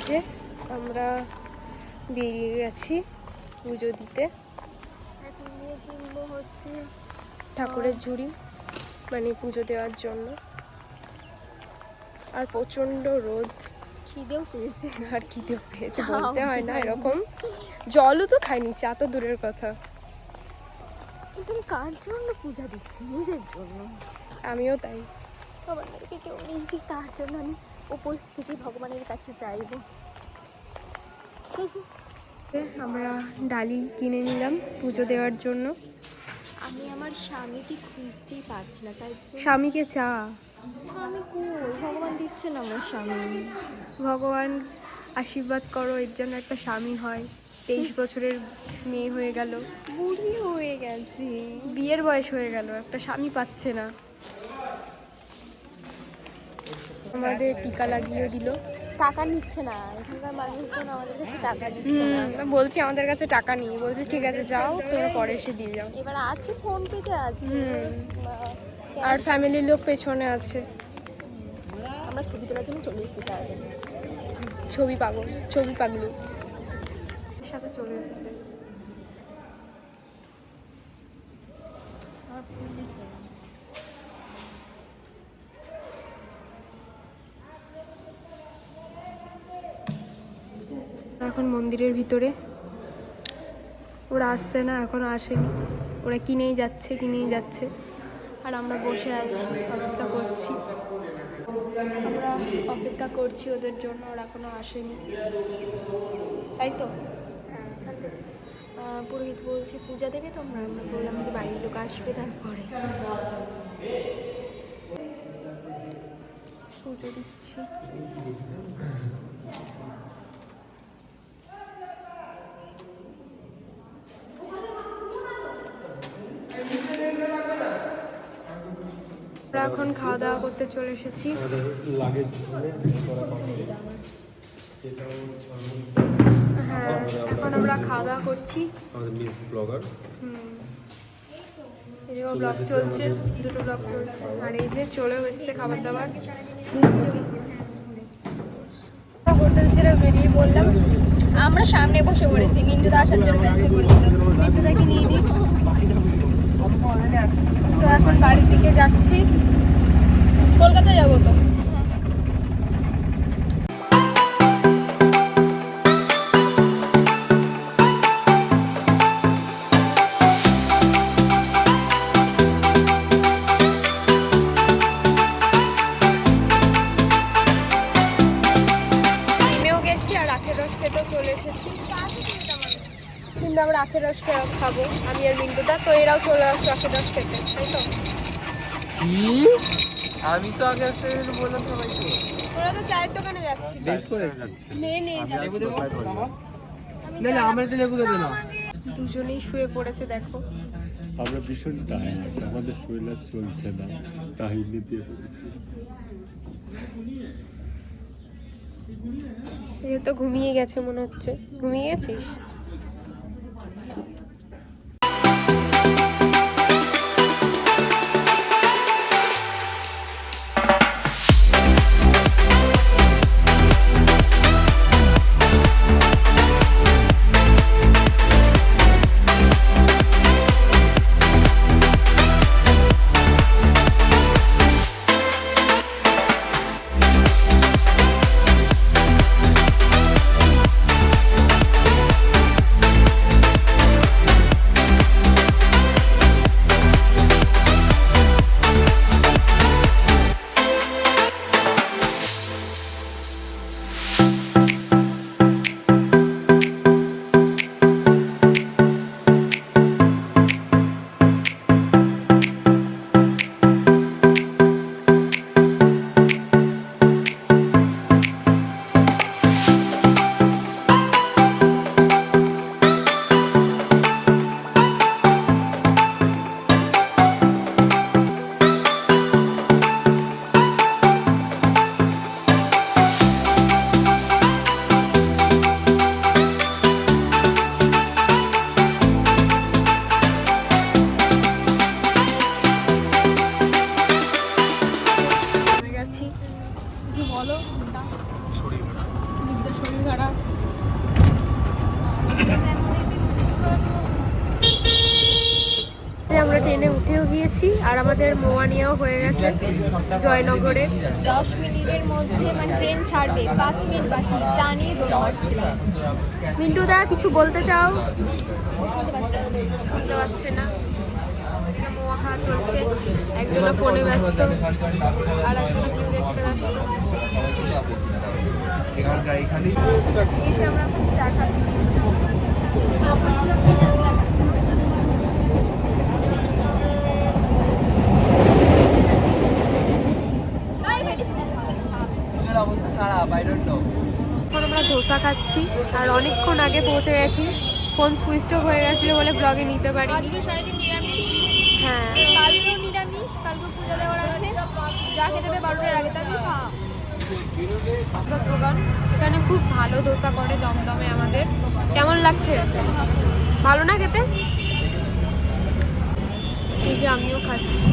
যে আমরা বেরিয়ে গেছি পুজো দিতে। এখন নিয়ে কিনবো হচ্ছে ঠাকুরের ঝুড়ি, মানে পুজো দেওয়ার জন্য। আর প্রচণ্ড রোদ, খিদেও পেয়েছে। আর খিদেও পেয়েছে, বলতে হয় না এরকম। জলও তো খাইনি, চা তো দূরের কথা। কিন্তু আমি কার জন্য পূজা দিচ্ছি? নিজের জন্য। আমিও তাই। আমার লাইফে কেউ নেই যে তার জন্য আমি উপোস থেকে ভগবানের কাছে চাইবো। আমরা ডালি কিনে নিলাম পুজো দেওয়ার জন্য। আমি আমার স্বামীকে খুঁজতেই পারছি না, তাই স্বামীকে চা। স্বামী কই? ভগবান দিচ্ছে না আমার স্বামী। ভগবান আশীর্বাদ করো এর জন্য একটা স্বামী হয়। 23 বছরের মেয়ে হয়ে গেল, বুড়ি হয়ে গেছি, বিয়ের বয়স হয়ে গেল, একটা স্বামী পাচ্ছে না। আমাদের টিকা লাগিয়ে দিল। টাকা নিচ্ছে না, এখানকার মানুষজন আমাদের কাছে টাকা নিচ্ছে না। বলছি আমাদের কাছে টাকা নেই, বলছি ঠিক আছে যাও, তোমরা পরে এসে দিয়ে যাও। এবার আছে, ফোন পেতে আছে। আর ফ্যামিলির লোক পেছনে আছে। আমরা ছবি তোলার জন্য চলে এসেছি তাহলে। ছবি পাগলু সাথে চলে এসেছে। এখন মন্দিরের ভিতরে, ওরা আসছে না, এখনো আসেনি। ওরা কিনেই যাচ্ছে আর আমরা বসে আছি, অপেক্ষা করছি। আমরা অপেক্ষা করছি ওদের জন্য, ওরা এখনো আসেনি, তাই তো? হ্যাঁ, পুরোহিত বলছে পূজা দেবে তোমরা। আমরা বললাম যে বাড়ির লোক আসবে তারপরে পুজো দিচ্ছি। আমরা এখন খাওয়া দাওয়া করতে চলে এসেছি। হ্যাঁ, এখন আমরা খাওয়া দাওয়া করছি। এদিকেও ব্লগ চলছে, দুটো ব্লগ চলছে। আর এই যে চলেও এসছে খাবার দাবার। হোটেল ছেড়ে বেরিয়ে বললাম, আমরা সামনে বসে পড়েছি। মিন্টুদা আসার জন্য ব্যস্ত করেছিল, মিন্টুদাকে নিয়ে নিই। তো এখন বাড়ির দিকে যাচ্ছি, কলকাতা যাবো তো। চলে এসেছি, কিন্তু আমরা আখের রস খাবো, আমি আর মিন্টুদা। তো এরাও চলে আসলো আখের রস খেতে, তাই তো? আমি তো আগে বললাম সবাইকে, ওরা তো চায়ের দোকানে যাচ্ছে। দুজনেই শুয়ে পড়েছে, দেখো। আমরা ভীষণ টায়ার্ড, আমাদের শরীর আর চলছে না, কাহিনী দিয়ে পড়েছি। এ তো ঘুমিয়ে গেছে মনে হচ্ছে। ঘুমিয়ে গেছিস? তো শরীর খারাপ। যে আমরা ট্রেনে উঠেও গিয়েছি আর আমাদের মোয়ানিয়াও হয়ে গেছে জয়নগরে। 10 মিনিটের মধ্যে মানে ট্রেন ছাড়বে, 5 মিনিট বাকি, চা নিয়ে দৌড় মারছিলাম। মিন্টু দা কিছু বলতে চাও? শুনতে পাচ্ছি না। শুনতে পাচ্ছে না। এদিকে মোয়া খাওয়া চলছে, একজনের ফোনে ব্যস্ত আর একজনের ভিউ দেখতে ব্যস্ত। এই যে আমরা এখন চা খাচ্ছি। অবস্থা খারাপ, আই ডোন্ট নো। এখন আমরা ধোসা খাচ্ছি আর অনেকক্ষণ আগে পৌঁছে গেছি। ফোন সুইচ অফ হয়ে গেছিলো বলে ব্লগে নিতে পারি। আজকে সারাদিন নিরামিষ, হ্যাঁ, কালকেও নিরামিষ, কালকেও পূজা দেওয়ার আছে। যা খেতে দেবে 12টার আগে তাদের খাওয়া। ধোসার দোকান, এখানে খুব ভালো ধোসা করে দমদমে আমাদের। কেমন লাগছে? ভালো না খেতে? এই যে আমিও খাচ্ছি।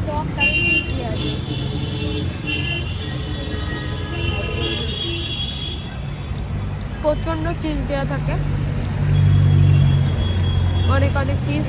টক তাহলে কি আছে? প্রচণ্ড চিজ দেওয়া থাকে, অনেক অনেক চিজ।